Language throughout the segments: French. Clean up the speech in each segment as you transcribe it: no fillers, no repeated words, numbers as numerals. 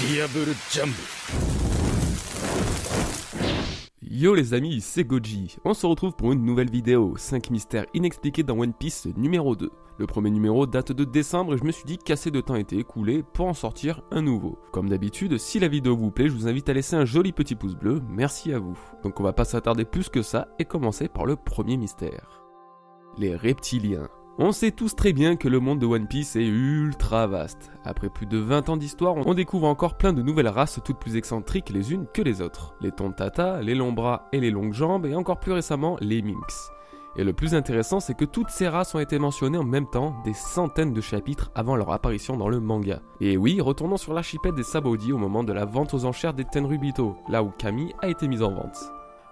Diable Jump. Yo les amis, c'est Goji. On se retrouve pour une nouvelle vidéo, 5 mystères inexpliqués dans One Piece numéro 2. Le premier numéro date de décembre et je me suis dit qu'assez de temps était écoulé pour en sortir un nouveau. Comme d'habitude, si la vidéo vous plaît, je vous invite à laisser un joli petit pouce bleu, merci à vous. Donc on va pas s'attarder plus que ça et commencer par le premier mystère. Les reptiliens. On sait tous très bien que le monde de One Piece est ultra vaste. Après plus de 20 ans d'histoire, on découvre encore plein de nouvelles races toutes plus excentriques les unes que les autres. Les Tontata, les longs bras et les longues jambes et encore plus récemment les Minks. Et le plus intéressant, c'est que toutes ces races ont été mentionnées en même temps des centaines de chapitres avant leur apparition dans le manga. Et oui, retournons sur l'archipel des Sabaody au moment de la vente aux enchères des Tenryubito, là où Kami a été mise en vente.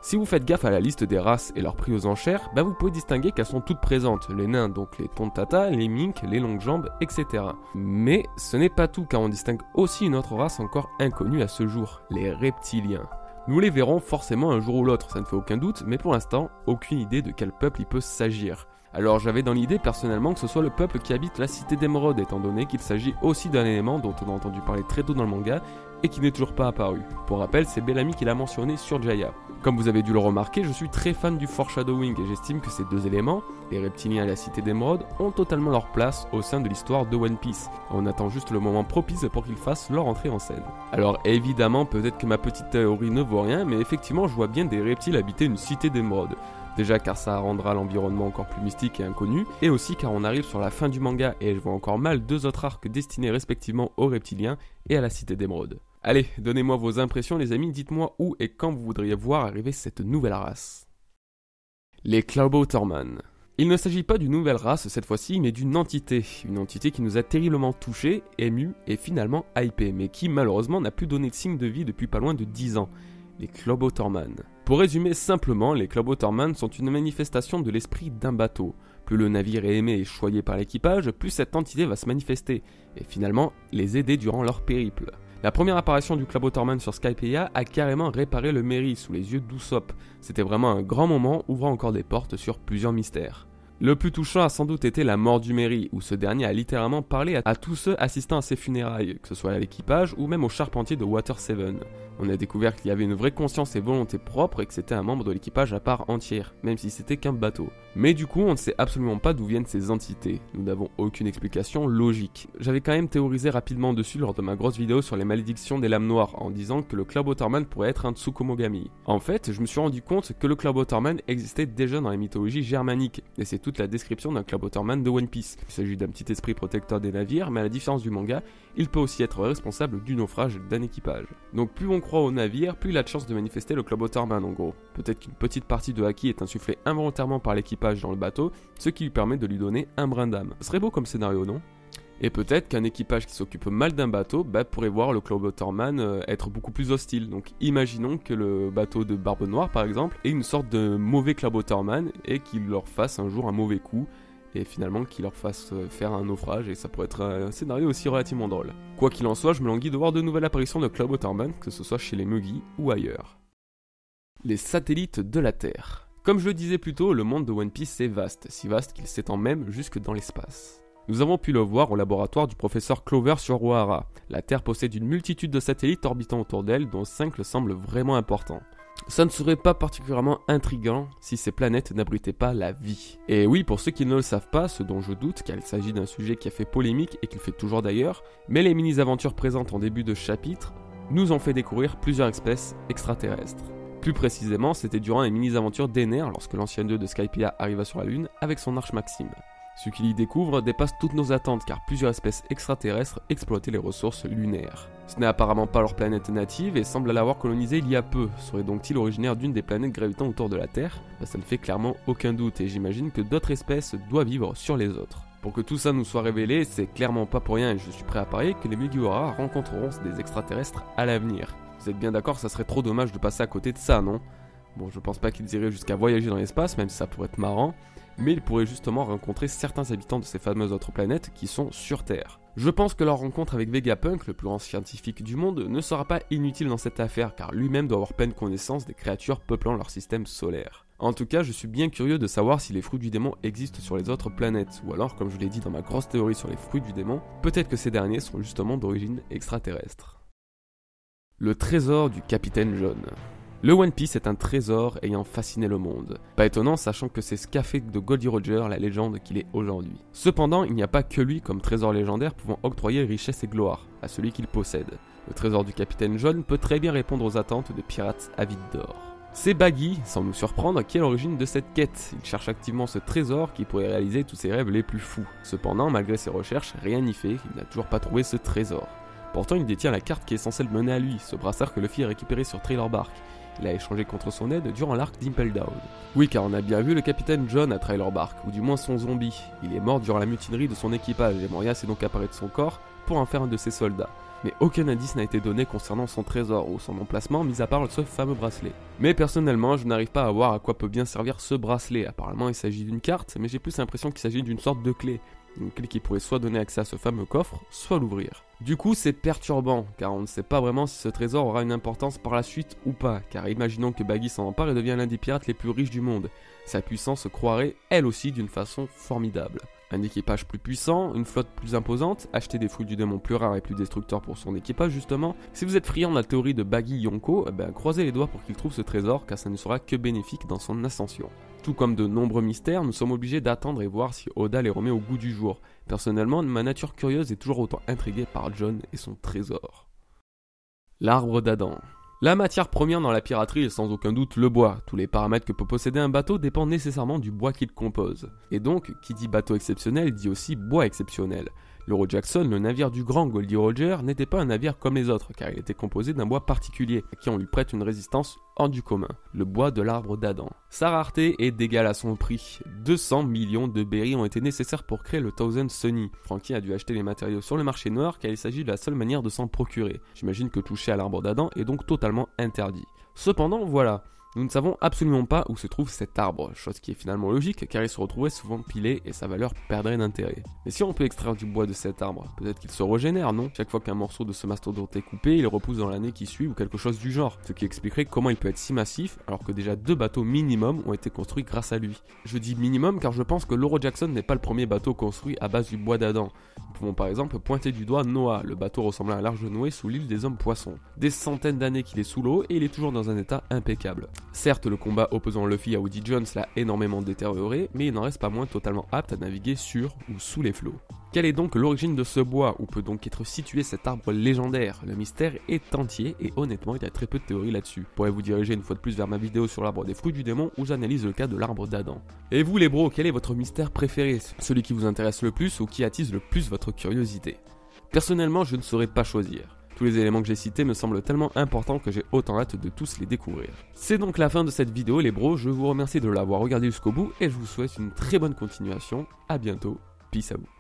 Si vous faites gaffe à la liste des races et leur prix aux enchères, vous pouvez distinguer qu'elles sont toutes présentes, les nains, donc les Tontata, les Mink, les longues jambes, etc. Mais ce n'est pas tout car on distingue aussi une autre race encore inconnue à ce jour, les reptiliens. Nous les verrons forcément un jour ou l'autre, ça ne fait aucun doute, mais pour l'instant, aucune idée de quel peuple il peut s'agir. Alors j'avais dans l'idée personnellement que ce soit le peuple qui habite la cité d'Emeraude, étant donné qu'il s'agit aussi d'un élément dont on a entendu parler très tôt dans le manga et qui n'est toujours pas apparu. Pour rappel, c'est Bellamy qui l'a mentionné sur Jaya. Comme vous avez dû le remarquer, je suis très fan du foreshadowing et j'estime que ces deux éléments, les reptiliens et la cité d'Emeraude, ont totalement leur place au sein de l'histoire de One Piece. On attend juste le moment propice pour qu'ils fassent leur entrée en scène. Alors évidemment, peut-être que ma petite théorie ne vaut rien, mais effectivement je vois bien des reptiles habiter une cité d'Emeraude. Déjà car ça rendra l'environnement encore plus mystique et inconnu, et aussi car on arrive sur la fin du manga et je vois encore mal deux autres arcs destinés respectivement aux reptiliens et à la cité d'Emeraude. Allez, donnez-moi vos impressions les amis, dites-moi où et quand vous voudriez voir arriver cette nouvelle race. Les Cloudwaterman. Il ne s'agit pas d'une nouvelle race cette fois-ci, mais d'une entité. Une entité qui nous a terriblement touchés, émus et finalement hypés, mais qui malheureusement n'a plus donné de signe de vie depuis pas loin de 10 ans. Les Cloudwaterman. Pour résumer simplement, les Cloudwaterman sont une manifestation de l'esprit d'un bateau. Plus le navire est aimé et choyé par l'équipage, plus cette entité va se manifester, et finalement les aider durant leur périple. La première apparition du Cloudwaterman sur Skypiea a carrément réparé le Merry sous les yeux d'Usopp. C'était vraiment un grand moment ouvrant encore des portes sur plusieurs mystères. Le plus touchant a sans doute été la mort du Merry, où ce dernier a littéralement parlé à tous ceux assistant à ses funérailles, que ce soit à l'équipage ou même au charpentier de Water 7. On a découvert qu'il y avait une vraie conscience et volonté propre et que c'était un membre de l'équipage à part entière, même si c'était qu'un bateau. Mais du coup, on ne sait absolument pas d'où viennent ces entités, nous n'avons aucune explication logique. J'avais quand même théorisé rapidement dessus lors de ma grosse vidéo sur les malédictions des lames noires, en disant que le Cloudwaterman pourrait être un Tsukumogami. En fait, je me suis rendu compte que le Cloudwaterman existait déjà dans les mythologies germaniques, et c'est toute la description d'un Cloudwaterman de One Piece. Il s'agit d'un petit esprit protecteur des navires, mais à la différence du manga, il peut aussi être responsable du naufrage d'un équipage. Donc plus on croit au navire, plus il a de chance de manifester le Cloudwaterman en gros. Peut-être qu'une petite partie de Haki est insufflée involontairement par l'équipage dans le bateau, ce qui lui permet de lui donner un brin d'âme. Ce serait beau comme scénario, non ? Et peut-être qu'un équipage qui s'occupe mal d'un bateau pourrait voir le Cloudwaterman être beaucoup plus hostile. Donc imaginons que le bateau de Barbe Noire par exemple ait une sorte de mauvais Cloudwaterman et qu'il leur fasse un jour un mauvais coup et finalement qu'il leur fasse faire un naufrage et ça pourrait être un scénario aussi relativement drôle. Quoi qu'il en soit, je me languis de voir de nouvelles apparitions de Cloudwaterman, que ce soit chez les Mugi ou ailleurs. Les satellites de la Terre. Comme je le disais plus tôt, le monde de One Piece est vaste, si vaste qu'il s'étend même jusque dans l'espace. Nous avons pu le voir au laboratoire du professeur Clover sur Ohara. La Terre possède une multitude de satellites orbitant autour d'elle, dont 5 le semblent vraiment importants. Ça ne serait pas particulièrement intriguant si ces planètes n'abritaient pas la vie. Et oui, pour ceux qui ne le savent pas, ce dont je doute, car il s'agit d'un sujet qui a fait polémique et qui le fait toujours d'ailleurs, mais les mini-aventures présentes en début de chapitre nous ont fait découvrir plusieurs espèces extraterrestres. Plus précisément, c'était durant les mini-aventures d'Ener lorsque l'ancien dieu de Skypiea arriva sur la Lune avec son arche Maxime. Ce qu'il y découvre dépasse toutes nos attentes car plusieurs espèces extraterrestres exploitaient les ressources lunaires. Ce n'est apparemment pas leur planète native et semble l'avoir colonisée il y a peu. Serait donc-il originaire d'une des planètes gravitant autour de la Terre ? Ça ne fait clairement aucun doute et j'imagine que d'autres espèces doivent vivre sur les autres. Pour que tout ça nous soit révélé, c'est clairement pas pour rien et je suis prêt à parier que les Mugiwara rencontreront des extraterrestres à l'avenir. Vous êtes bien d'accord, ça serait trop dommage de passer à côté de ça, non ? Bon, je pense pas qu'ils iraient jusqu'à voyager dans l'espace, même si ça pourrait être marrant, mais ils pourraient justement rencontrer certains habitants de ces fameuses autres planètes qui sont sur Terre. Je pense que leur rencontre avec Vegapunk, le plus grand scientifique du monde, ne sera pas inutile dans cette affaire, car lui-même doit avoir pleine connaissance des créatures peuplant leur système solaire. En tout cas, je suis bien curieux de savoir si les fruits du démon existent sur les autres planètes, ou alors, comme je l'ai dit dans ma grosse théorie sur les fruits du démon, peut-être que ces derniers sont justement d'origine extraterrestre. Le trésor du Capitaine Jaune. Le One Piece est un trésor ayant fasciné le monde. Pas étonnant sachant que c'est ce qu'a fait de Goldie Roger la légende qu'il est aujourd'hui. Cependant, il n'y a pas que lui comme trésor légendaire pouvant octroyer richesse et gloire à celui qu'il possède. Le trésor du Capitaine Jaune peut très bien répondre aux attentes de pirates avides d'or. C'est Baggy, sans nous surprendre, qui est à l'origine de cette quête. Il cherche activement ce trésor qui pourrait réaliser tous ses rêves les plus fous. Cependant, malgré ses recherches, rien n'y fait, il n'a toujours pas trouvé ce trésor. Pourtant, il détient la carte qui est censée le mener à lui, ce brassard que Luffy a récupéré sur Trailer Bark. Il a échangé contre son aide durant l'arc d'Impel Down. Oui, car on a bien vu le capitaine John à Trailer Bark, ou du moins son zombie. Il est mort durant la mutinerie de son équipage, et Moria s'est donc apparé de son corps pour en faire un de ses soldats. Mais aucun indice n'a été donné concernant son trésor ou son emplacement, mis à part ce fameux bracelet. Mais personnellement, je n'arrive pas à voir à quoi peut bien servir ce bracelet. Apparemment, il s'agit d'une carte, mais j'ai plus l'impression qu'il s'agit d'une sorte de clé. Une clé qui pourrait soit donner accès à ce fameux coffre, soit l'ouvrir. Du coup, c'est perturbant, car on ne sait pas vraiment si ce trésor aura une importance par la suite ou pas, car imaginons que Baggy s'en empare et devient l'un des pirates les plus riches du monde. Sa puissance se croirait, elle aussi, d'une façon formidable. Un équipage plus puissant, une flotte plus imposante, acheter des fruits du démon plus rares et plus destructeurs pour son équipage justement. Si vous êtes friand de la théorie de Baggy Yonko, croisez les doigts pour qu'il trouve ce trésor, car ça ne sera que bénéfique dans son ascension. Tout comme de nombreux mystères, nous sommes obligés d'attendre et voir si Oda les remet au goût du jour. Personnellement, ma nature curieuse est toujours autant intriguée par John et son trésor. L'arbre d'Adam. La matière première dans la piraterie est sans aucun doute le bois. Tous les paramètres que peut posséder un bateau dépendent nécessairement du bois qu'il compose. Et donc, qui dit bateau exceptionnel dit aussi bois exceptionnel. L'Euro Jackson, le navire du grand Goldie Roger, n'était pas un navire comme les autres, car il était composé d'un bois particulier, à qui on lui prête une résistance hors du commun, le bois de l'arbre d'Adam. Sa rareté est d'égale à son prix. 200 millions de berries ont été nécessaires pour créer le Thousand Sunny. Franky a dû acheter les matériaux sur le marché noir, car il s'agit de la seule manière de s'en procurer. J'imagine que toucher à l'arbre d'Adam est donc totalement interdit. Cependant, voilà. Nous ne savons absolument pas où se trouve cet arbre, chose qui est finalement logique car il se retrouvait souvent pilé et sa valeur perdrait d'intérêt. Mais si on peut extraire du bois de cet arbre, peut-être qu'il se régénère, non? Chaque fois qu'un morceau de ce mastodonte est coupé, il repousse dans l'année qui suit ou quelque chose du genre, ce qui expliquerait comment il peut être si massif alors que déjà 2 bateaux minimum ont été construits grâce à lui. Je dis minimum car je pense que l'Euro Jackson n'est pas le premier bateau construit à base du bois d'Adam. Nous pouvons par exemple pointer du doigt Noah, le bateau ressemblant à un large noué sous l'île des hommes poissons. Des centaines d'années qu'il est sous l'eau et il est toujours dans un état impeccable. Certes, le combat opposant Luffy à Woody Jones l'a énormément détérioré, mais il n'en reste pas moins totalement apte à naviguer sur ou sous les flots. Quelle est donc l'origine de ce bois? Où peut donc être situé cet arbre légendaire? Le mystère est entier et honnêtement il y a très peu de théories là-dessus. Je pourrais vous diriger une fois de plus vers ma vidéo sur l'arbre des fruits du démon où j'analyse le cas de l'arbre d'Adam. Et vous les bros, quel est votre mystère préféré? Celui qui vous intéresse le plus ou qui attise le plus votre curiosité? Personnellement, je ne saurais pas choisir. Tous les éléments que j'ai cités me semblent tellement importants que j'ai autant hâte de tous les découvrir. C'est donc la fin de cette vidéo les bros, je vous remercie de l'avoir regardé jusqu'au bout et je vous souhaite une très bonne continuation. À bientôt, peace à vous.